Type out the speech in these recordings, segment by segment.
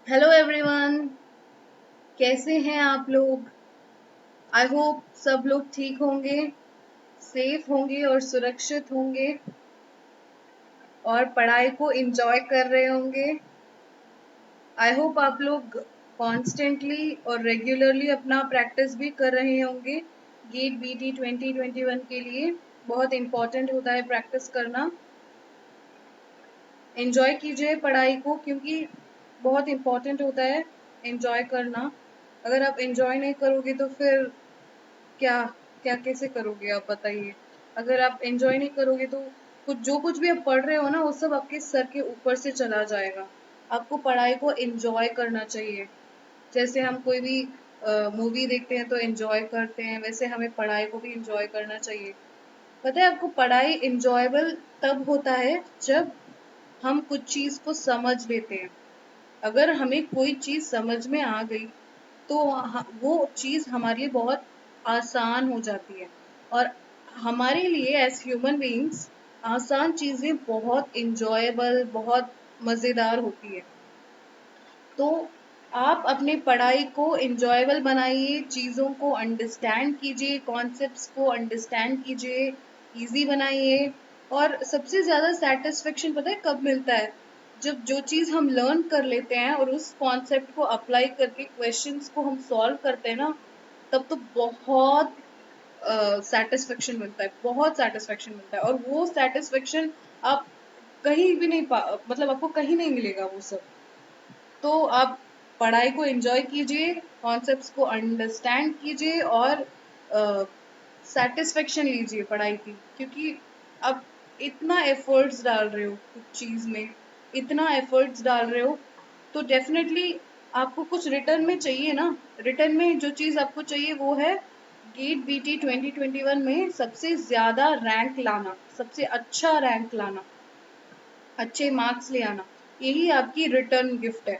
Hello everyone. कैसे हैं आप लोग? आई होप सब लोग ठीक होंगे, सेफ होंगे और सुरक्षित होंगे और पढ़ाई को एंजॉय कर रहे होंगे। आई होप आप लोग कॉन्स्टेंटली और रेगुलरली अपना प्रैक्टिस भी कर रहे होंगे। गेट बीटी 2021 के लिए बहुत इम्पोर्टेंट होता है प्रैक्टिस करना। एंजॉय कीजिए पढ़ाई को, क्योंकि बहुत इम्पोर्टेंट होता है एंजॉय करना। अगर आप एंजॉय नहीं करोगे तो फिर क्या क्या कैसे करोगे आप बताइए। अगर आप एंजॉय नहीं करोगे तो कुछ भी आप पढ़ रहे हो ना, वो सब आपके सर के ऊपर से चला जाएगा। आपको पढ़ाई को एंजॉय करना चाहिए। जैसे हम कोई भी मूवी देखते हैं तो एंजॉय करते हैं, वैसे हमें पढ़ाई को भी एंजॉय करना चाहिए। पता है आपको, पढ़ाई एंजॉयबल तब होता है जब हम कुछ चीज को समझ लेते हैं। अगर हमें कोई चीज समझ में आ गई तो वो चीज हमारे लिए बहुत आसान हो जाती है। और हमारे लिए एज ह्यूमन बीइंग्स आसान चीजें बहुत इंजॉयबल, बहुत मजेदार होती है। तो आप अपनी पढ़ाई को इंजॉयबल बनाइए, चीजों को अंडरस्टैंड कीजिए, कॉन्सेप्ट्स को अंडरस्टैंड कीजिए, इजी बनाइए। और सबसे ज्यादा सेटिस्फेक्शन पता है कब मिलता है? जब जो चीज हम लर्न कर लेते हैं और उस कॉन्सेप्ट को अप्लाई करके क्वेश्चंस को हम सॉल्व करते हैं ना, तब तो बहुत सेटिस्फेक्शन मिलता है, बहुत सेटिस्फेक्शन मिलता है। और वो सेटिस्फेक्शन आप कहीं भी नहीं मतलब आपको कहीं नहीं मिलेगा वो सब। तो आप पढ़ाई को एंजॉय कीजिए, कॉन्सेप्ट्स को अंडरस्टैंड कीजिए और सेटिस्फेक्शन लीजिए पढ़ाई की। क्योंकि आप इतना एफर्ट्स डाल रहे हो कुछ चीज में, इतना एफर्ट्स डाल रहे हो, तो डेफिनेटली आपको कुछ रिटर्न में चाहिए ना। रिटर्न में जो चीज आपको चाहिए वो है गेट बीटी 2021 में सबसे ज्यादा रैंक लाना, सबसे अच्छा रैंक लाना, अच्छे मार्क्स ले आना। यही आपकी रिटर्न गिफ्ट है।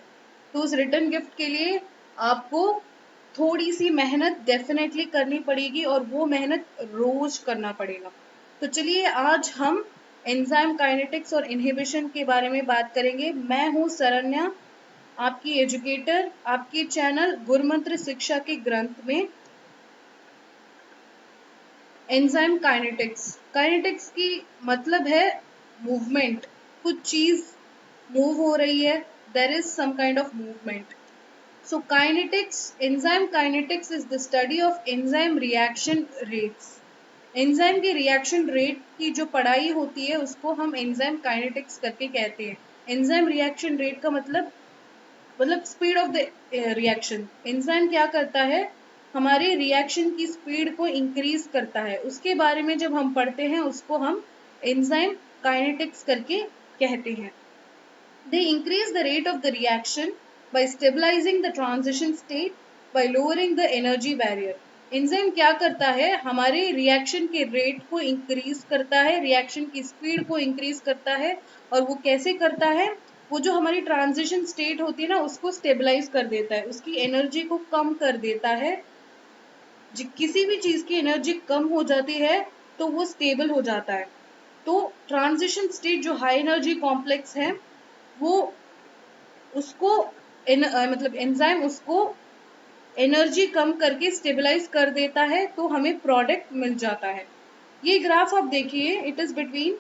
तो उस रिटर्न गिफ्ट के लिए आपको थोड़ी सी मेहनत डेफिनेटली करनी पड़ेगी, और वो मेहनत रोज करना पड़ेगा। तो चलिए आज हम एंजाइम काइनेटिक्स और इनहिबिशन के बारे में बात करेंगे। मैं हूँ सरन्या, आपकी एजुकेटर, आपके चैनल गुरुमंत्र शिक्षा के ग्रंथ में। एंजाइम काइनेटिक्स, काइनेटिक्स की मतलब है मूवमेंट। कुछ चीज मूव हो रही है, there is some kind of movement. So kinetics, enzyme kinetics is the study of enzyme reaction rates. Enzyme के रिएक्शन रेट की जो पढ़ाई होती है उसको हम एंजाइम काइनेटिक्स करके कहते हैं। एंजाइम रिएक्शन रेट का मतलब speed of the reaction. Enzyme क्या करता है? हमारे रिएक्शन की स्पीड को इंक्रीज करता है। उसके बारे में जब हम पढ़ते हैं उसको हम एंजाइम काइनेटिक्स करके कहते हैं। They increase the rate of the reaction by stabilizing the transition state by lowering the energy barrier. Enzyme क्या करता है? हमारे रिएक्शन के रेट को इंक्रीज करता है, रिएक्शन की स्पीड को इंक्रीज करता है। और वो कैसे करता है? वो जो हमारी ट्रांजिशन स्टेट होती है ना, उसको स्टेबलाइज कर देता है, उसकी एनर्जी को कम कर देता है। किसी भी चीज की एनर्जी कम हो जाती है तो वो स्टेबल हो जाता है। तो ट्रांजिशन स्टेट जो हाई एनर्जी कॉम्प्लेक्स है, वो उसको मतलब एंजाइम उसको एनर्जी कम करके स्टेबलाइज कर देता है, तो हमें प्रोडक्ट मिल जाता है। ये ग्राफ आप देखिए, इट इज बिटवीन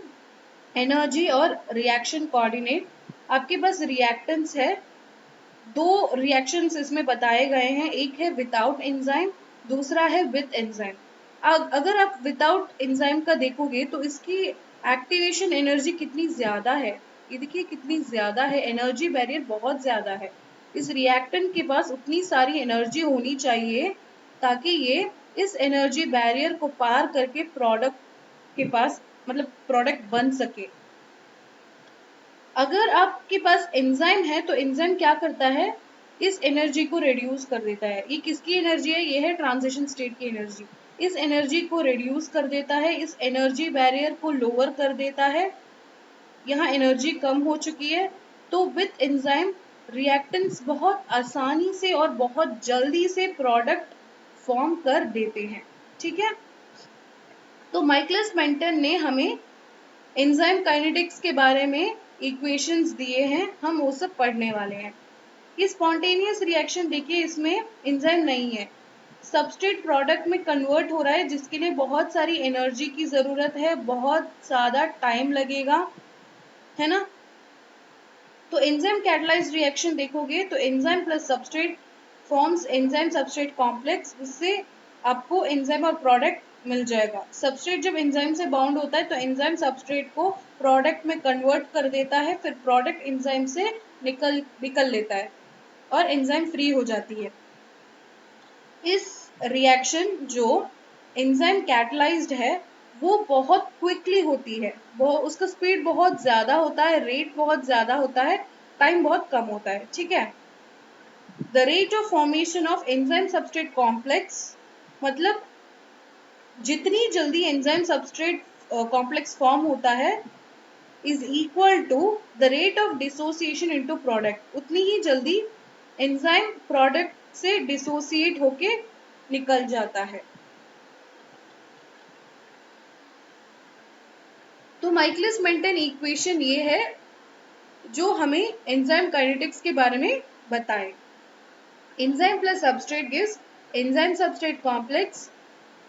एनर्जी और रिएक्शन कोऑर्डिनेट। आपके पास रिएक्टेंस है, दो रिएक्शंस इसमें बताए गए हैं, एक है विदाउट एंजाइम, दूसरा है विद एंजाइम। अगर आप विदाउट एंजाइम का देखोगे तो इसकी एक्टिवेशन एनर्जी कितनी ज्यादा है। ये देखिए कितनी ज्यादा है, एनर्जी बैरियर बहुत ज्यादा है। इस रिएक्टेंट के पास उतनी सारी एनर्जी होनी चाहिए ताकि ये इस एनर्जी बैरियर को पार करके प्रोडक्ट के पास मतलब प्रोडक्ट बन सके। अगर आपके पास एंजाइम है तो एंजाइम क्या करता है? इस एनर्जी को रिड्यूस कर देता है। ये किसकी एनर्जी है? ये है ट्रांजिशन स्टेट की एनर्जी। इस एनर्जी को रिड्यूस कर देता है, इस एनर्जी बैरियर को लोअर कर देता है। यहाँ एनर्जी कम हो चुकी है, तो विथ एंजाइम रिएक्टेंट्स बहुत आसानी से और बहुत जल्दी से प्रोडक्ट फॉर्म कर देते हैं। ठीक है, तो माइकलिस मेंटन ने हमें एंजाइम काइनेटिक्स के बारे में इक्वेशंस दिए हैं, हम वो सब पढ़ने वाले हैं। ये स्पॉन्टेनियस रिएक्शन देखिए, इसमें एंजाइम नहीं है, सबस्ट्रेट प्रोडक्ट में कन्वर्ट हो रहा है, जिसके लिए बहुत सारी एनर्जी की जरूरत है, बहुत ज़्यादा टाइम लगेगा, है ना। तो एंजाइम कैटलाइज्ड रिएक्शन देखोगे तो enzyme plus substrate forms enzyme substrate complex, जिससे आपको एंजाइम और प्रोडक्ट मिल जाएगा। सबस्ट्रेट जब एंजाइम से बाउंड होता है तो एंजाइम सबस्ट्रेट को प्रोडक्ट में कन्वर्ट कर देता है, फिर प्रोडक्ट एंजाइम से निकल लेता है और एंजाइम फ्री हो जाती है। इस रिएक्शन जो एंजाइम कैटलाइज्ड है वो बहुत क्विकली होती है, वो उसका स्पीड बहुत ज्यादा होता है, रेट बहुत ज्यादा होता है, टाइम बहुत कम होता है, ठीक है। The rate of formation of enzyme substrate complex, मतलब जितनी जल्दी एंजाइम सबस्ट्रेट कॉम्प्लेक्स फॉर्म होता है is equal to the rate of dissociation into product, उतनी ही जल्दी एंजाइम प्रोडक्ट से डिसोसिएट होके निकल जाता है। तो माइकलिस मेंटन इक्वेशन ये है जो हमें एंजाइम काइनेटिक्स के बारे में बताए। Enzyme plus substrate gives enzyme substrate complex,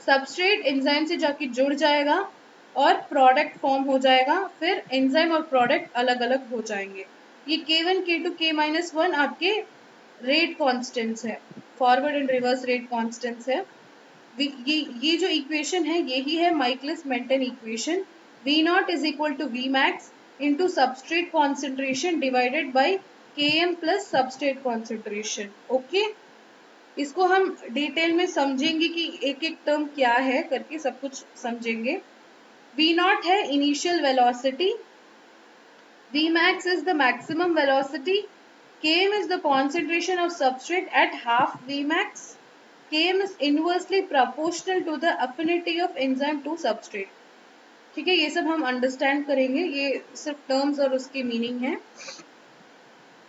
substrate enzyme से जाके जुड़ जाएगा और प्रोडक्ट फॉर्म हो जाएगा, फिर एंजाइम और प्रोडक्ट अलग अलग हो जाएंगे। ये K1 K2 K-1 आपके रेट कॉन्स्टेंट्स है, forward and reverse rate constants है। ये जो इक्वेशन है यही है Michaelis Menten equation. V naught is equal to V max into substrate concentration divided by Km plus substrate concentration. Okay, इसको हम डिटेल में समझेंगे कि एक एक टर्म क्या है करके सब कुछ समझेंगे। V नॉट है initial velocity, V max is the maximum velocity, Km is the concentration of substrate at half V max, Km is inversely proportional to the affinity of enzyme to substrate। ठीक है, ये सब हम understand करेंगे, ये सिर्फ terms और उसकी मीनिंग है।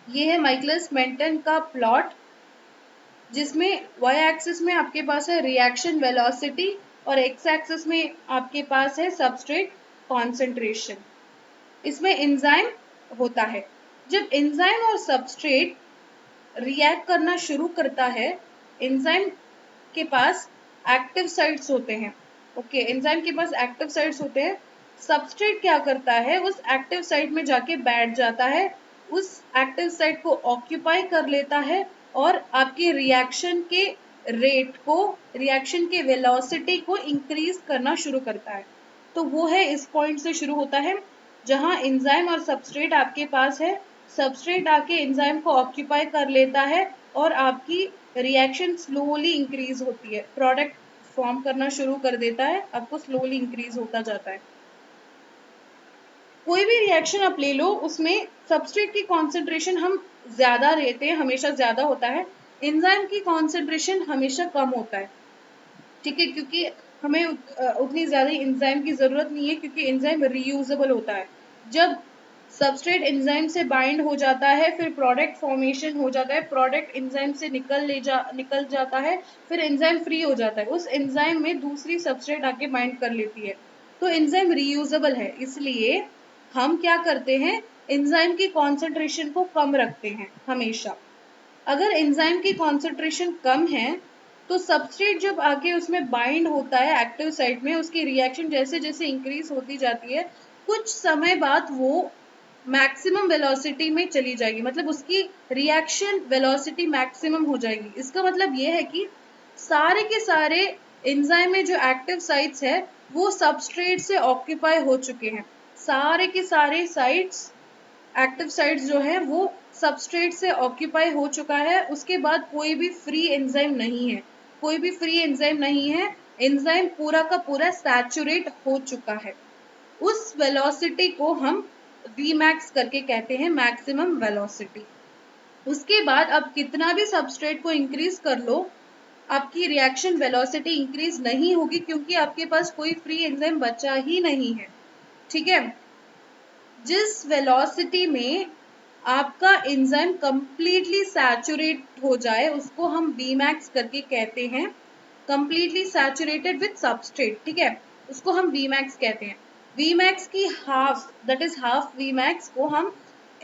ये है माइकलिस मेंटन का प्लॉट, जिसमें y एक्सिस में आपके पास है रिएक्शन वेलोसिटी और x एक्सिस में आपके पास है सबस्ट्रेट कॉन्सेंट्रेशन। इसमें एंजाइम होता है, जब एंजाइम और सबस्ट्रेट रिएक्ट करना शुरू करता है, एंजाइम के पास एक्टिव साइट्स होते हैं। ओके, एंजाइम के पास एक्टिव साइट्स होते हैं, सबस्ट्रेट क्या करता है उस एक्टिव साइट में जाके बैठ जाता है, उस एक्टिव साइट को ऑक्यूपाई कर लेता है और आपके रिएक्शन के रेट को, रिएक्शन के वेलोसिटी को इंक्रीज करना शुरू करता है। तो वो है इस पॉइंट से शुरू होता है जहां एंजाइम और सबस्ट्रेट आपके पास है, सबस्ट्रेट आके एंजाइम को ऑक्यूपाई कर लेता है और आपकी रिएक्शन स्लोली इंक्रीज होती है, प्रोडक्ट फॉर्म करना शुरू कर देता है, आपको स्लोली इंक्रीज होता जाता है। कोई भी रिएक्शन आप ले लो, उसमें सबस्ट्रेट की कॉन्सेंट्रेशन हम ज्यादा रहते हैं, हमेशा ज्यादा होता है, एंजाइम की कॉन्सेंट्रेशन हमेशा कम होता है, ठीक है, क्योंकि हमें उतनी ज्यादा एंजाइम की जरूरत नहीं है, क्योंकि एंजाइम रीयूजेबल होता है। जब सबस्ट्रेट एंजाइम से बाइंड हो जाता है, फिर प्रोडक्ट फॉर्मेशन हो जाता है, प्रोडक्ट एंजाइम से निकल जाता है, फिर एंजाइम फ्री हो जाता है, उस एंजाइम में दूसरी सबस्ट्रेट आके बाइंड कर लेती है, तो एंजाइम रीयूजेबल है। इसलिए हम क्या करते हैं, एंजाइम की कॉन्सेंट्रेशन को कम रखते हैं हमेशा। अगर एंजाइम की कॉन्सेंट्रेशन कम है तो सबस्ट्रेट जब आके उसमें बाइंड होता है एक्टिव साइट में, उसकी रिएक्शन जैसे जैसे इंक्रीज होती जाती है, कुछ समय बाद वो मैक्सिमम वेलोसिटी में चली जाएगी, मतलब उसकी रिएक्शन वेलोसिटी मैक्सिमम हो जाएगी। इसका मतलब ये है कि सारे के सारे एंजाइम में जो एक्टिव साइट्स है वो सबस्ट्रेट से ऑक्यूपाई हो चुके हैं, सारे के सारे साइट्स, एक्टिव साइट्स जो है वो सबस्ट्रेट से ऑक्यूपाई हो चुका है। उसके बाद कोई भी फ्री एंजाइम नहीं है, कोई भी फ्री एंजाइम नहीं है, एंजाइम पूरा का पूरा सैचुरेट हो चुका है। उस वेलोसिटी को हम Vmax करके कहते हैं, मैक्सिमम वेलोसिटी। उसके बाद अब कितना भी सबस्ट्रेट को इंक्रीज कर लो, आपकी रिएक्शन वेलोसिटी इंक्रीज नहीं होगी, क्योंकि आपके पास कोई फ्री एंजाइम बचा ही नहीं है, ठीक है। जिस वेलोसिटी में आपका एंजाइम कंप्लीटली सैचुरेट हो जाए उसको हम Vmax करके कहते हैं, कंप्लीटली सैचुरेटेड विद सबस्ट्रेट, ठीक है, उसको हम Vmax कहते हैं। Vmax की half, that is half Vmax को हम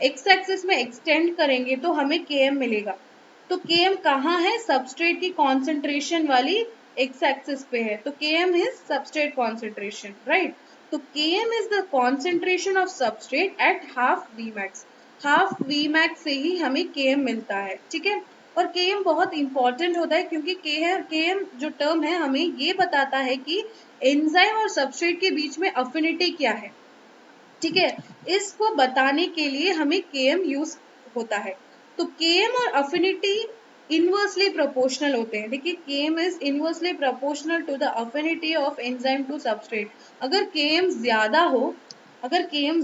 एक्स एक्सिस में एक्सटेंड करेंगे तो हमें Km मिलेगा। तो Km कहाँ है? सबस्ट्रेट की कॉन्सेंट्रेशन वाली एक्स एक्सिस पे है, तो Km is substrate concentration, right. तो Km is the concentration of substrate at half Vmax। Half Vmax से ही हमें Km मिलता है, ठीक है। और Km बहुत इंपॉर्टेंट होता है क्योंकि Km जो टर्म है हमें ये बताता है कि एंजाइम और सबस्ट्रेट के बीच में अफिनिटी क्या है, ठीक है। इसको बताने के लिए हमें Km यूज होता है। तो Km और अफिनिटी इनवर्सली प्रोपोर्शनल होते हैं। देखिए Km is inversely proportional to the affinity of enzyme to substrate. अगर Km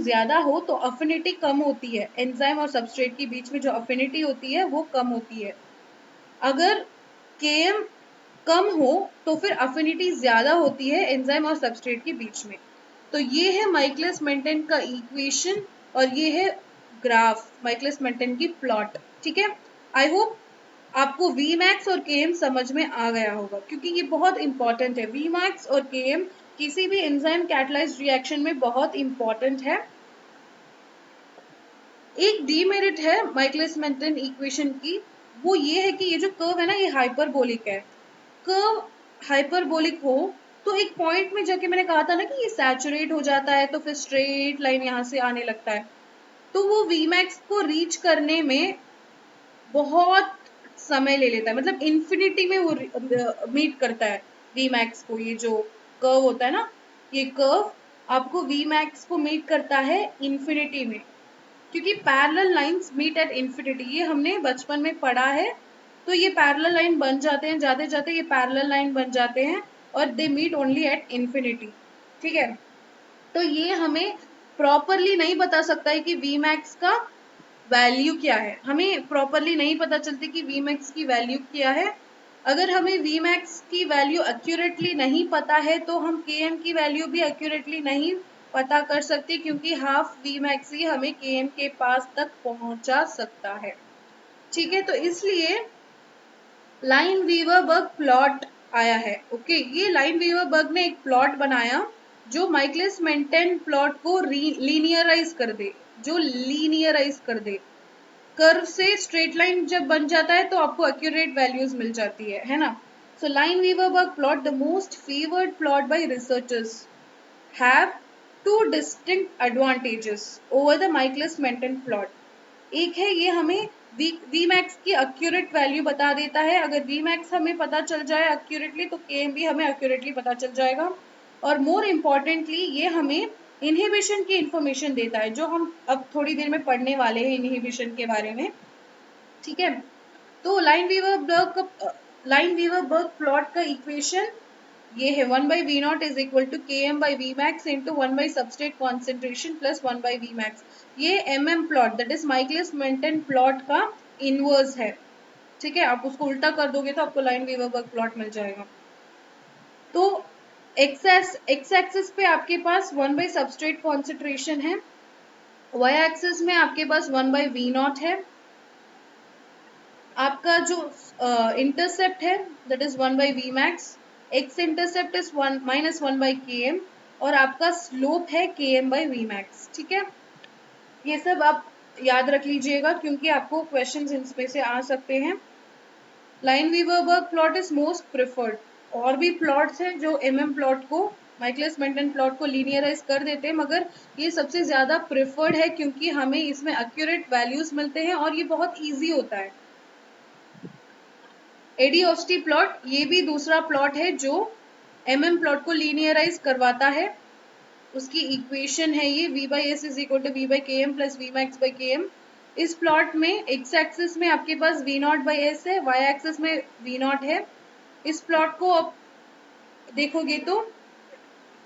ज्यादा हो तो अफिनिटी कम होती है, एंजाइम और सबस्ट्रेट के बीच में जो अफिनिटी होती है वो कम होती है। अगर Km कम हो तो फिर अफिनिटी ज्यादा होती है एंजाइम और सबस्ट्रेट के बीच में। तो ये है माइकलिस मेंटेन का इक्वेशन और ये है ग्राफ माइकलिस मेंटेन की प्लॉट, ठीक है। आई होप आपको Vmax और Km समझ में आ गया होगा क्योंकि ये बहुत इंपॉर्टेंट है। Vmax और Km किसी भी एंजाइम कैटलाइज्ड रिएक्शन में बहुत इंपॉर्टेंट है। एक डीमेरिट है माइकलिस मेंटेन इक्वेशन की, वो ये है कि ये जो कर्व है ना ये हाइपरबोलिक है। कर्व हाइपरबोलिक हो तो एक पॉइंट में जाके मैंने कहा था ना कि ये सैचुरेट हो जाता है तो फिर स्ट्रेट लाइन यहाँ से आने लगता है। तो वो Vmax को रीच करने में बहुत समय ले लेता है, मतलब इन्फिनिटी में वो मीट करता है Vmax को। ये जो कर्व होता है ना, ये कर्व आपको Vmax को मीट करता है इन्फिनिटी में, क्योंकि parallel lines meet at infinity, ये हमने बचपन में पढ़ा है। तो ये पैरेलल लाइन बन जाते हैं, जाते जाते ये पैरेलल लाइन बन जाते हैं और they meet only at infinity, ठीक है। तो ये हमें प्रॉपरली नहीं बता सकता है कि Vmax का वैल्यू क्या है, हमें प्रॉपरली नहीं पता चलती कि Vmax की वैल्यू क्या है। अगर हमें Vmax की वैल्यू एक्यूरेटली नहीं पता है तो हम Km की वैल्यू भी एक्यूरेटली नहीं पता कर सकते, क्योंकि हाफ Vmax ही हमें Km के पास तक पहुंचा सकता है, ठीक है। तो इसलिए लाइन वीवर बर्ग प्लॉट आया है, ओके। ये लाइन वीवर बर्ग ने एक प्लॉट बनाया जो माइकलिस मेंटेन प्लॉट को लीनियराइज कर दे, जो लीनियराइज कर दे। कर्व से स्ट्रेट लाइन जब बन जाता है तो आपको एक्यूरेट वैल्यूज मिल जाती है ना। So Lineweaver Burk plot, the most favoured plot by researchers, have two distinct advantages over the Michaelis Menten plot. एक है ये हमें Vmax की एक्यूरेट वैल्यू बता देता है। अगर Vmax हमें पता चल जाए एक्यूरेटली तो Km भी हमें एक्यूरेटली पता चल जाएगा। और मोर इम्पोर्टेंटली ये हमें इनहिबिशन की इंफॉर्मेशन देता है, जो हम अब थोड़ी देर में पढ़ने वाले हैं इनहिबिशन के बारे में, ठीक है। तो लाइन वीवर बर्ग प्लॉट का इक्वेशन ये है 1/V0 is equal to Km/Vmax into 1 substrate concentration plus 1/Vmax। ये plot that is Michaelis Menten plot का इनवर्स है, ठीक है। आप उसको उल्टा कर दोगे तो आपको लाइन वीवर बर्ग प्लॉट मिल जाएगा। तो एक्स एक्सिस पे आपके पास 1 सबस्ट्रेट कॉन्सेंट्रेशन है, y एक्सिस में आपके पास 1/V0 है, आपका जो इंटरसेप्ट है that is 1/Vmax, x intercept is -1/Km और आपका स्लोप है Km/Vmax, ठीक है। ये सब आप याद रख लीजिएगा क्योंकि आपको क्वेश्चंस इनमें से आ सकते हैं। Lineweaver Burk plot is most preferred. और भी प्लॉट्स हैं जो प्लॉट को, माइकलिस मेंटेन प्लॉट को लीनियराइज कर देते हैं, मगर ये सबसे ज्यादा प्रेफर्ड है क्योंकि हमें इसमें एक्यूरेट वैल्यूज मिलते हैं और ये बहुत ईजी होता है। एडियोस्टी प्लॉट ये भी दूसरा प्लॉट है जो प्लॉट को लीनियराइज करवाता है। उसकी इक्वेशन है ये V/S is equal to V/Km plus Vmax/Km। इस प्लॉट में एक्स एक्सिस में आपके पास V0/S है, y एक्सिस में V0 है। इस प्लॉट को आप देखोगे तो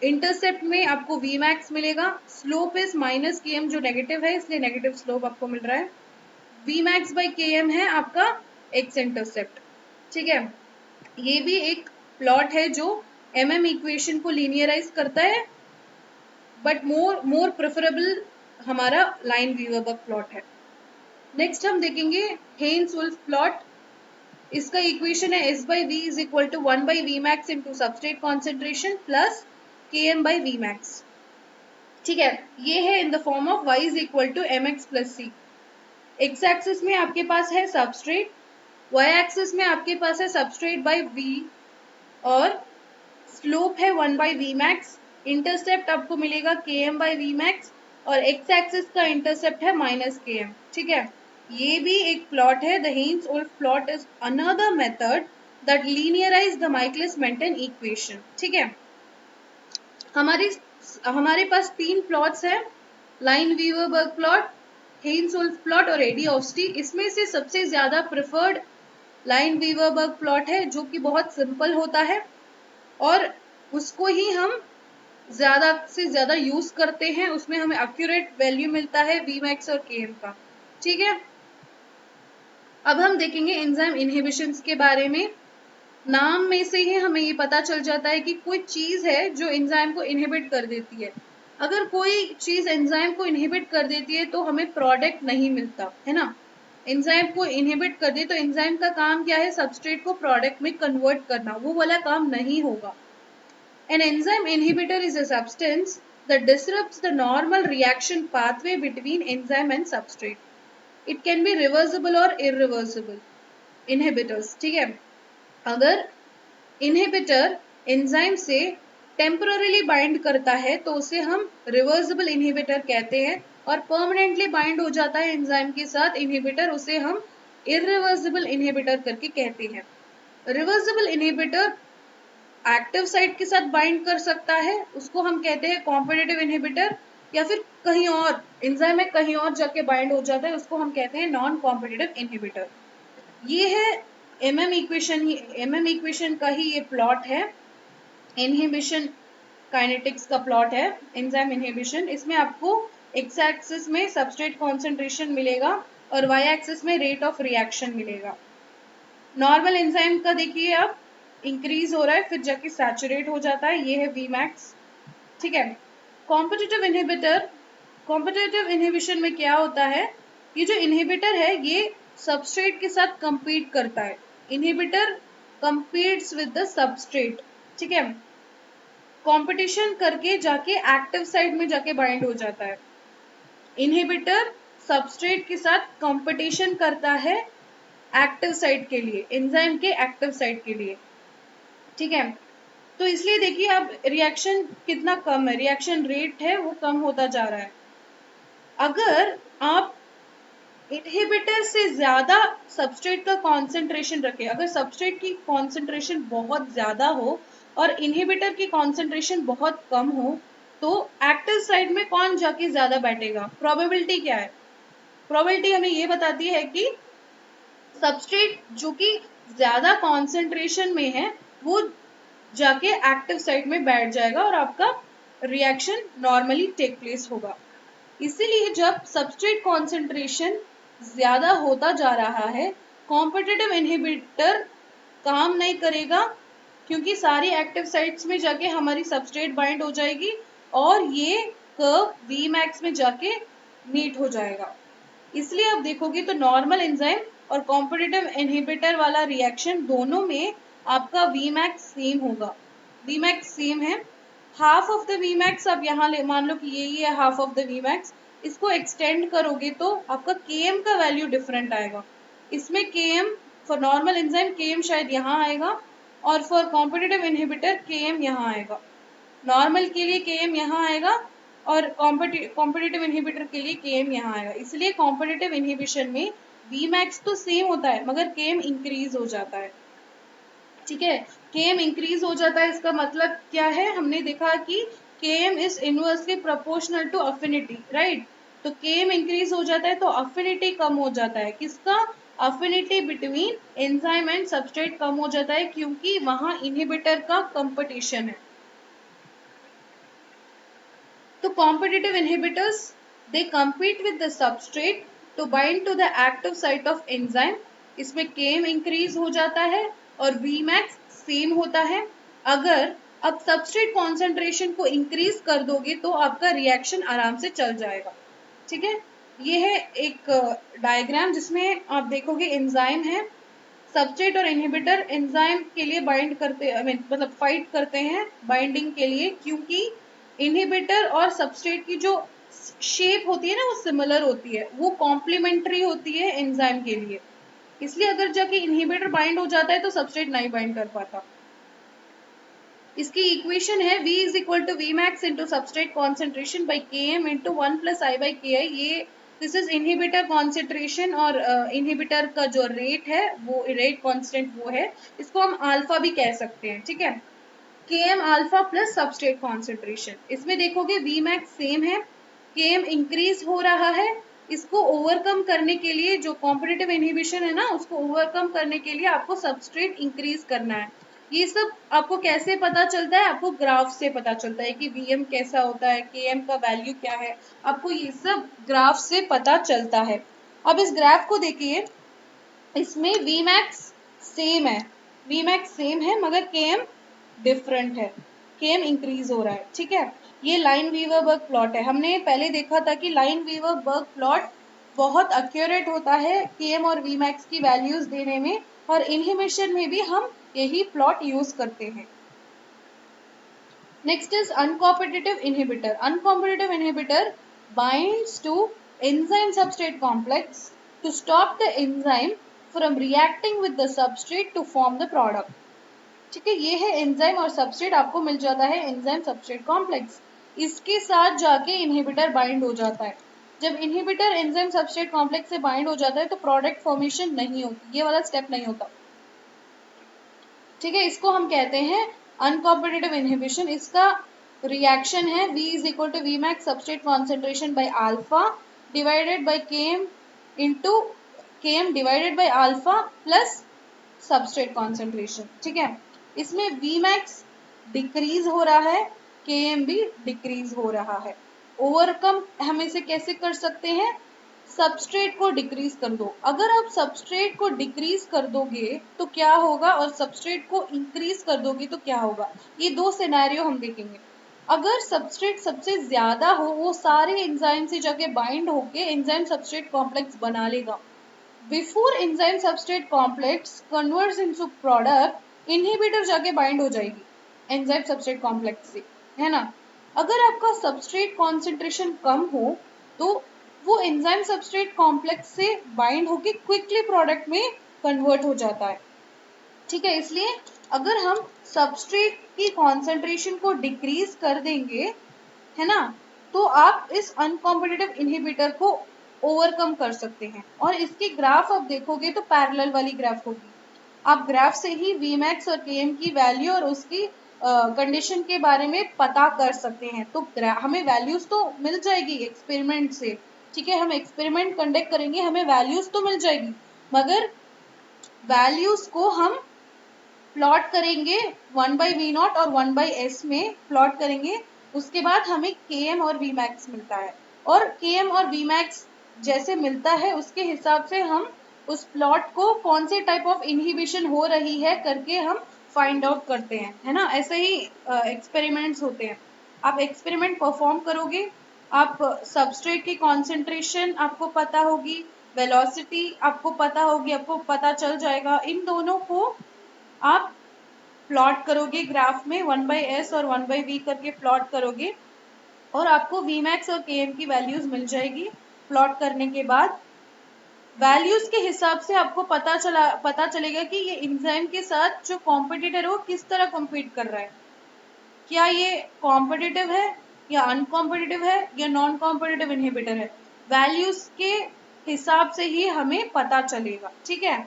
इंटरसेप्ट में आपको Vmax मिलेगा, स्लोप इज -Km जो नेगेटिव है इसलिए नेगेटिव स्लोप आपको मिल रहा है। Vmax/Km है आपका एक्स इंटरसेप्ट, ठीक है। ये भी एक प्लॉट है जो इक्वेशन को लीनियराइज करता है, बट मोर प्रेफरेबल हमारा लाइन वीवर बर्ग प्लॉट है। नेक्स्ट हम देखेंगे हेन्स-वुल्फ प्लॉट। इसका इक्वेशन है S/V is equal to 1/Vmax into substrate concentration plus Km/Vmax, ठीक है। ये है in the form of y is equal to mx plus c। X axis में आपके पास है सबस्ट्रेट, वाई एक्सिस में आपके पास है सबस्ट्रेट बाय वी, और स्लोप है 1 बाई वी मैक्स, इंटरसेप्ट आपको मिलेगा K M by V max, और एक्स एक्सिस का इंटरसेप्ट है माइनस के एम। ठीक है, ये भी एक प्लॉट है। The Hanes Woolf plot is another method that linearise the Michaelis Menten equation. ठीक है, हमारे पास तीन प्लॉट्स हैं, लाइन-वीवर-बर्ग प्लॉट, हेन्स-उल्फ प्लॉट और एडी-ऑस्टी। इसमें से सबसे ज्यादा प्रेफर्ड लाइन-वीवर-बर्ग प्लॉट है, जो कि बहुत सिंपल होता है और उसको ही हम ज्यादा से ज्यादा यूज करते हैं। उसमें हमें एक्यूरेट वैल्यू मिलता है वी मैक्स और के एम का। ठीक है, अब हम देखेंगे एंजाइम इनहिबिशंस के बारे में। नाम में से ही हमें ये पता चल जाता है कि कोई चीज है जो एंजाइम को इनहिबिट कर देती है। अगर कोई चीज एंजाइम को इनहिबिट कर देती है तो हमें प्रोडक्ट नहीं मिलता है ना। एंजाइम को इनहिबिट कर दे तो एंजाइम का काम क्या है, सबस्ट्रेट को प्रोडक्ट में कन्वर्ट करना, वो वाला काम नहीं होगा। An enzyme inhibitor is a substance that disrupts the normal reaction pathway between enzyme and substrate. It can be reversible or irreversible. Inhibitors, ठीक है, अगर इनहिबिटर एंजाइम से टेम्पररीली बाइंड करता है तो उसे हम रिवर्सिबल इनहिबिटर कहते हैं, और परमानेंटली बाइंड हो जाता है एंजाइम के साथ इनहिबिटर, उसे हम इरिवर्सिबल इनहिबिटर करके कहते हैं। रिवर्सिबल इनहिबिटर एक्टिव साइट के साथ बाइंड कर सकता है, उसको हम कहते हैं कॉम्पिटिटिव इनहिबिटर, या फिर कहीं और एंजाइम में कहीं और जाके बाइंड हो जाता है, उसको हम कहते हैं नॉन कॉम्पिटिटिव इनहिबिटर। ये है एमएम इक्वेशन का ही ये प्लॉट है, इनहिबिशन काइनेटिक्स का प्लॉट है एंजाइम इनहिबिशन। इसमें आपको एक्स एक्सिस में सबस्ट्रेट कॉन्सेंट्रेशन मिलेगा और वाई एक्सिस में रेट ऑफ रिएक्शन मिलेगा। नॉर्मल एंजाइम का देखिए आप, इंक्रीज हो रहा है फिर जाके सैचुरेट हो जाता है, ये है वी मैक्स। ठीक है, कॉम्पिटिटिव इनहिबिटर, कॉम्पिटिटिव इनहिबिशन में क्या होता है, ये जो इनहिबिटर है ये सबस्ट्रेट के साथ compete करता है। Inhibitor competes with the substrate। ठीक है, कंपटीशन करके जाके एक्टिव साइट में जाके बाइंड हो जाता है। इनहिबिटर सबस्ट्रेट के साथ कंपटीशन करता है एक्टिव साइट के लिए, एंजाइम के एक्टिव साइट के लिए। ठीक है, तो इसलिए देखिए अब रिएक्शन कितना कम है, रिएक्शन रेट है वो कम होता जा रहा है। अगर आप इनहिबिटर से ज्यादा सबस्ट्रेट का कॉन्सेंट्रेशन रखें, अगर सबस्ट्रेट की कॉन्सेंट्रेशन बहुत ज्यादा हो और इनहिबिटर की कॉन्सेंट्रेशन बहुत कम हो, तो एक्टिव साइड में कौन जाके ज्यादा बैठेगा, प्रोबेबिलिटी क्या है, प्रोबेबिलिटी हमें ये बताती है कि सबस्ट्रेट जो कि ज्यादा कॉन्सेंट्रेशन में है वो जाके एक्टिव साइट में बैठ जाएगा और आपका रिएक्शन नॉर्मली टेक प्लेस होगा। इसीलिए जब सबस्ट्रेट कॉन्सेंट्रेशन ज्यादा होता जा रहा है, कॉम्पिटिटिव इनहिबिटर काम नहीं करेगा, क्योंकि सारी एक्टिव साइट्स में जाके हमारी सबस्ट्रेट बाइंड हो जाएगी और ये कर्व वी मैक्स में जाके मीट हो जाएगा। इसलिए आप देखोगे तो नॉर्मल एंजाइम और कॉम्पिटिटिव इनहिबिटर वाला रिएक्शन दोनों में आपका वी मैक्स सेम होगा। वी मैक्स सेम है, half of the V max आप यहाँ ले मान लो कि यही है half of the V max, इसको एक्सटेंड करोगे तो आपका Km का वैल्यू डिफरेंट आएगा। इसमें Km for normal enzyme Km शायद यहाँ आएगा और फॉर कॉम्पिटिटिव इनहिबिटर Km यहाँ आएगा। नॉर्मल के लिए Km यहाँ आएगा और कॉम्पिटिटिव इनहिबिटर के लिए Km यहाँ आएगा। इसलिए कॉम्पिटिटिव इनहिबिशन में Vmax तो सेम होता है मगर Km इंक्रीज हो जाता है। ठीक है, Km इंक्रीज हो जाता है, इसका मतलब क्या है, हमने देखा कि Km is inversely proportional to affinity, right. तो Km इंक्रीज हो जाता है तो अफिनिटी कम हो जाता है, किसका, affinity between enzyme and substrate कम हो जाता है, क्योंकि वहां इनहिबिटर का कंपटीशन है। तो competitive inhibitors, they compete with the substrate to bind to the active site of enzyme। इसमें Km इंक्रीज हो जाता है और Vmax सेम होता है। अगर अब सबस्ट्रेट कॉन्सेंट्रेशन को इंक्रीज कर दोगे तो आपका रिएक्शन आराम से चल जाएगा। ठीक है, ये है एक डायग्राम जिसमें आप देखोगे एंजाइम है, सबस्ट्रेट और इनहिबिटर एंजाइम के लिए बाइंड करते मतलब फाइट करते हैं बाइंडिंग के लिए, क्योंकि इनहिबिटर और सबस्ट्रेट की जो शेप होती है ना वो सिमिलर होती है, वो कॉम्प्लीमेंट्री होती है एंजाइम के लिए, इसलिए अगर जाके इनहिबिटर बाइंड हो जाता है तो सबस्ट्रेट नहीं बाइंड कर पाता। इसकी इक्वेशन है V is equal to V max into substrate concentration by K M into 1+I/Ki। ये दिस इज इनहिबिटर कॉन्सेंट्रेशन और इनहिबिटर का जो रेट है वो रेट कांस्टेंट वो है, इसको हम अल्फा भी कह सकते हैं, ठीक है। Km alpha plus substrate concentration, इसमें देखोगे V मैक्स सेम है, Km इंक्रीज हो रहा है, इसको ओवरकम करने के लिए जो कॉम्पिटिटिव इनहिबिशन है ना उसको ओवरकम करने के लिए आपको सबस्ट्रेट इंक्रीज करना है। ये सब आपको कैसे पता चलता है, आपको ग्राफ से पता चलता है कि Vm कैसा होता है, Km का वैल्यू क्या है, आपको ये सब ग्राफ से पता चलता है। अब इस ग्राफ को देखिए, इसमें Vmax सेम है, Vmax सेम है मगर Km डिफरेंट है, Km इंक्रीज हो रहा है, ठीक है। ये लाइन वीवर बर्ग प्लॉट है, हमने पहले देखा था कि लाइन वीवर बर्ग प्लॉट बहुत एक्यूरेट होता है Km और Vmax की वैल्यूज देने में, और इनहिबिशन में भी हम यही प्लॉट यूज करते हैं। Next is uncompetitive inhibitor. Uncompetitive inhibitor binds to enzyme substrate complex to stop the enzyme from reacting with the substrate to form the product। ठीक है, ये है एंजाइम और सबस्ट्रेट, आपको मिल जाता है एंजाइम सबस्ट्रेट कॉम्प्लेक्स, इसके साथ जाके इनहिबिटर बाइंड हो जाता है। जब इनहिबिटर एंजाइम सबस्ट्रेट कॉम्प्लेक्स से बाइंड हो जाता है तो प्रोडक्ट फॉर्मेशन नहीं होती, ये वाला स्टेप नहीं होता, ठीक है। इसको हम कहते हैं अनकॉम्पिटिटिव इनहिबिशन। इसका रिएक्शन है V is equal to V max substrate concentration by alpha divided by Km into Km divided by alpha plus substrate concentration, ठीक है। इसमें Vmax डिक्रीज हो रहा है, Km भी डिक्रीज हो रहा है। ओवरकम हम इसे कैसे कर सकते हैं, सबस्ट्रेट को डिक्रीज कर दो। अगर आप सबस्ट्रेट को डिक्रीज कर दोगे तो क्या होगा, और सबस्ट्रेट को इंक्रीज कर दोगे तो क्या होगा, ये दो सिनेरियो हम देखेंगे। अगर सबस्ट्रेट सबसे ज्यादा हो, वो सारे एंजाइम से जाके बाइंड होके एंजाइम सबस्ट्रेट कॉम्प्लेक्स बना लेगा। Before enzyme substrate complex converts into product, inhibitor जाके बाइंड हो जाएगी एंजाइम सबस्ट्रेट कॉम्प्लेक्स से, है ना। अगर आपका सबस्ट्रेट कॉन्सेंट्रेशन कम हो तो वो एंजाइम सबस्ट्रेट कॉम्प्लेक्स से बाइंड होके क्विकली प्रोडक्ट में कन्वर्ट हो जाता है, ठीक है। इसलिए अगर हम सबस्ट्रेट की कॉन्सेंट्रेशन को डिक्रीज कर देंगे, है ना, तो आप इस अनकॉम्पिटिटिव इनहिबिटर को ओवरकम कर सकते हैं। और इसकी ग्राफ आप देखोगे तो पैरेलल वाली ग्राफ होगी, आप ग्राफ से ही Vmax और Km की वैल्यू और उसकी कंडीशन के बारे में पता कर सकते हैं। तो हमें वैल्यूज तो मिल जाएगी एक्सपेरिमेंट से, ठीक है, हम एक्सपेरिमेंट कंडक्ट करेंगे, हमें वैल्यूज तो मिल जाएगी, मगर वैल्यूज को हम प्लॉट करेंगे 1/V0 और 1/S में प्लॉट करेंगे, उसके बाद हमें Km और Vmax मिलता है, और Km और Vmax जैसे मिलता है उसके हिसाब से हम उस प्लॉट को कौन से टाइप ऑफ इनहिबिशन हो रही है करके हम फाइंड आउट करते हैं, है ना। ऐसे ही एक्सपेरिमेंट्स होते हैं, आप एक्सपेरिमेंट परफॉर्म करोगे, आप सबस्ट्रेट की कॉन्सेंट्रेशन आपको पता होगी, वेलोसिटी आपको पता होगी, आपको पता चल जाएगा, इन दोनों को आप प्लॉट करोगे ग्राफ में 1/S और 1/V करके प्लॉट करोगे, और आपको Vmax और Km की वैल्यूज मिल जाएगी। प्लॉट करने के बाद वैल्यूज के हिसाब से आपको पता चलेगा कि ये एंजाइम के साथ जो कॉम्पिटिटर है वो किस तरह कॉम्पीट कर रहा है, क्या ये कॉम्पिटिटिव है या अनकॉम्पिटिटिव है या नॉन कॉम्पिटिटिव इनहिबिटर है, वैल्यूज के हिसाब से ही हमें पता चलेगा, ठीक है।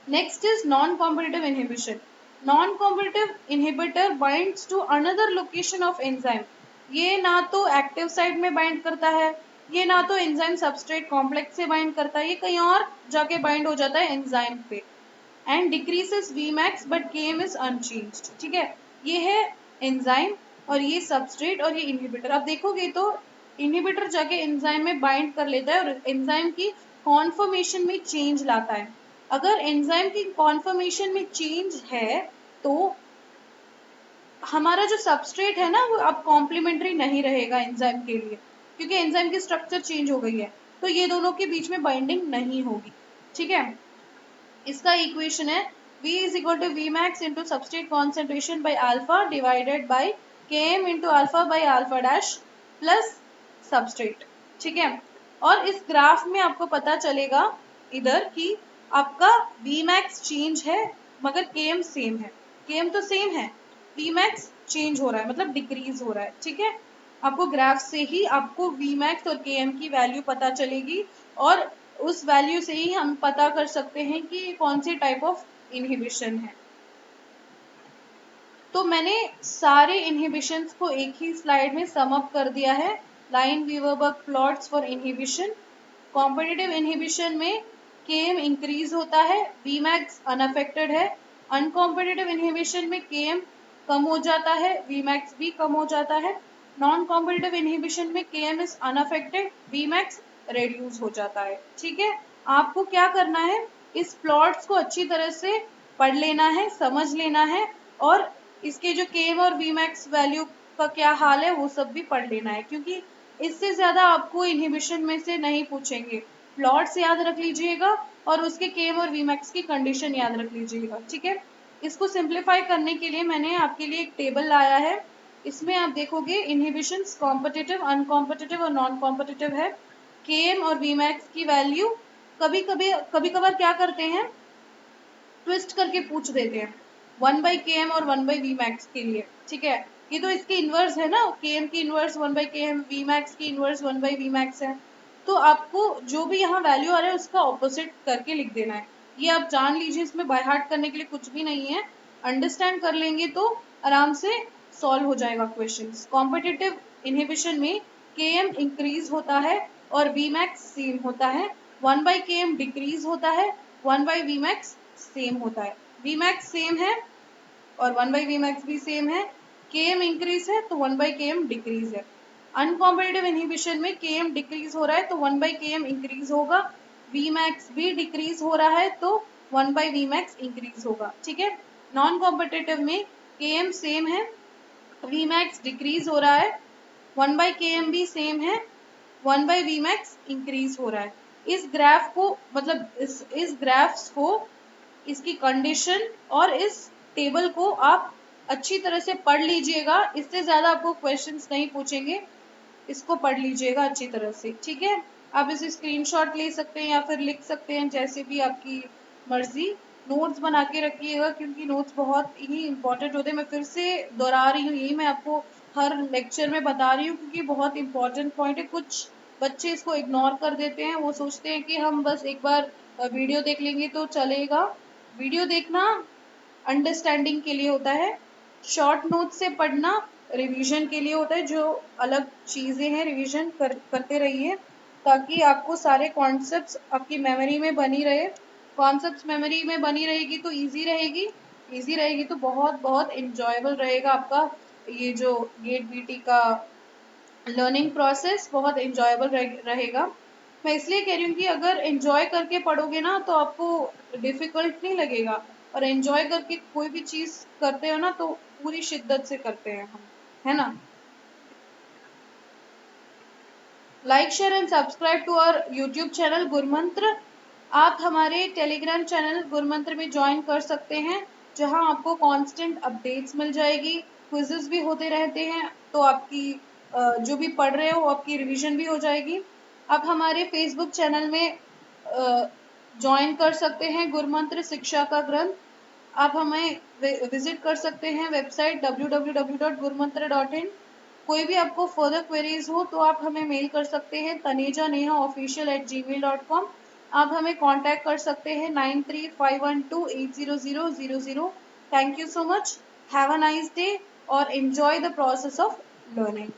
Next is non-competitive inhibition. Non-competitive inhibitor binds to another location of enzyme. ये ना तो एक्टिव साइट में बाइंड करता है, ये ना तो एंजाइम सबस्ट्रेट कॉम्प्लेक्स से बाइंड करता है, ये कहीं और जाके बाइंड हो जाता है एंजाइम पे, and decreases Vmax but Km is unchanged, ठीक है। ये है एंजाइम और ये सबस्ट्रेट और ये इनहिबिटर। आप देखोगे तो इनहिबिटर जाके एंजाइम में बाइंड कर लेता है और एंजाइम की कॉन्फर्मेशन में चेंज लाता है। अगर एंजाइम की कॉन्फर्मेशन में चेंज है तो हमारा जो सबस्ट्रेट है ना वो अब कॉम्प्लीमेंट्री नहीं रहेगा एंजाइम के लिए, क्योंकि एंजाइम की स्ट्रक्चर चेंज हो गई है, तो ये दोनों के बीच में बाइंडिंग नहीं होगी, ठीक है। इसका इक्वेशन है V is equal to Vmax into substrate concentration by alpha divided by Km into alpha by alpha dash plus substrate, ठीक है। और इस ग्राफ में आपको पता चलेगा इधर कि आपका Vmax चेंज है मगर Km सेम है, Km तो सेम है, Vmax चेंज हो रहा है मतलब डिक्रीज हो रहा है, ठीक है। आपको ग्राफ से ही आपको Vmax और Km की वैल्यू पता चलेगी और उस वैल्यू से ही हम पता कर सकते हैं कि कौन सी टाइप ऑफ इनहिबिशन है। तो मैंने सारे इनहिबिशंस को एक ही स्लाइड में सम अप कर दिया है। Lineweaver Burk plots for inhibition. Competitive inhibition में Km इंक्रीज होता है, Vmax अनअफेक्टेड है। अनकॉम्पिटिटिव इनहिबिशन में Km कम हो जाता है, Vmax भी कम हो जाता है। नॉन कॉम्पिटिटिव इनहिबिशन में Km is unaffected, Vmax reduce हो जाता है, ठीक है। आपको क्या करना है, इस प्लॉट्स को अच्छी तरह से पढ़ लेना है, समझ लेना है और इसके जो Km और Vmax वैल्यू का क्या हाल है वो सब भी पढ़ लेना है, क्योंकि इससे ज्यादा आपको इनहिबिशन में से नहीं पूछेंगे। प्लॉट्स याद रख लीजिएगा और उसके Km और Vmax की कंडीशन याद रख लीजिएगा, ठीक है। इसको सिंप्लीफाई करने के लिए मैंने आपके लिए एक टेबल लाया है। इसमें आप देखोगे इनहिबिशंस कॉम्पिटिटिव, अनकॉम्पिटिटिव और नॉन कॉम्पिटिटिव है। Km और Vmax की वैल्यू कभी कभार क्या करते हैं, ट्विस्ट करके पूछ देते हैं 1/km और 1/Vmax के लिए, ठीक है। ये तो इसकी इनवर्स है ना, Km की इनवर्स 1/km, Vmax की इनवर्स 1/Vmax है। तो आपको जो भी यहाँ वैल्यू आ रहा है उसका ऑपोजिट करके लिख देना है। ये आप जान लीजिए, इसमें बाय हार्ट करने के लिए कुछ भी नहीं है, अंडरस्टैंड कर लेंगे तो आराम से सॉल्व हो जाएगा क्वेश्चन। कॉम्पिटिटिव इनहिबिशन में Km इंक्रीज होता है और Vmax सेम होता है, 1/km डिक्रीज होता है, 1/Vmax सेम होता है। Vmax सेम है और 1/Vmax भी सेम है। Km इंक्रीज है तो 1/km डिक्रीज है। अनकॉम्पिटिटिव इनहिबिशन में Km डिक्रीज हो रहा है तो 1/km इंक्रीज होगा, Vmax भी डिक्रीज हो रहा है तो 1/Vmax इंक्रीज होगा, ठीक है। नॉन कॉम्पिटिटिव में Km सेम है, Vmax डिक्रीज हो रहा है, 1/km भी सेम है, 1/Vmax इंक्रीज हो रहा है। इस ग्राफ को मतलब इस ग्राफ्स को, इसकी कंडीशन और इस टेबल को आप अच्छी तरह से पढ़ लीजिएगा, इससे ज्यादा आपको क्वेश्चंस नहीं पूछेंगे, इसको पढ़ लीजिएगा अच्छी तरह से, ठीक है। आप इसे स्क्रीनशॉट ले सकते हैं या फिर लिख सकते हैं, जैसे भी आपकी मर्जी। नोट्स बना के रखिएगा क्योंकि नोट्स बहुत ही इंपॉर्टेंट होते हैं। मैं फिर से दोहरा रही हूँ, यही मैं आपको हर लेक्चर में बता रही हूँ क्योंकि बहुत इंपॉर्टेंट पॉइंट है। कुछ बच्चे इसको इग्नोर कर देते हैं, वो सोचते हैं कि हम बस एक बार वीडियो देख लेंगे तो चलेगा। वीडियो देखना अंडरस्टैंडिंग के लिए होता है, शॉर्ट नोट से पढ़ना रिवीजन के लिए होता है। जो अलग चीजें हैं रिवीजन करते रहिए ताकि आपको सारे कॉन्सेप्ट्स आपकी मेमोरी में बनी रहे। कॉन्सेप्ट्स मेमोरी में बनी रहेगी तो इजी रहेगी, इजी रहेगी तो बहुत बहुत इंजॉयबल रहेगा आपका ये जो गेट बीटी का लर्निंग प्रोसेस, बहुत इंजॉयबल रहेगा। मैं इसलिए कह रही हूँ कि अगर एंजॉय करके पढ़ोगे ना तो आपको डिफिकल्ट नहीं लगेगा, और एंजॉय करके कोई भी चीज करते हो ना तो पूरी शिद्दत से करते हैं हम, है ना। Like share and subscribe to our YouTube channel Gurumantra. आप हमारे टेलीग्राम चैनल गुरुमंत्र में ज्वाइन कर सकते हैं, जहां आपको कांस्टेंट अपडेट्स मिल जाएगी, क्विजेस भी होते रहते हैं, तो आपकी जो भी पढ़ रहे हो आपकी रिवीजन भी हो जाएगी। आप हमारे फेसबुक चैनल में ज्वाइन कर सकते हैं, गुरुमंत्र शिक्षा का ग्रंथ। आप हमें विजिट कर सकते हैं वेबसाइट www.gurmantra.in। कोई भी आपको फर्दर क्वेरीज हो तो आप हमें मेल कर सकते हैं tanejanehaofficial@gmail.com। आप हमें कांटेक्ट कर सकते हैं 9351280000। Thank you so much, have a nice day और enjoy the process of learning.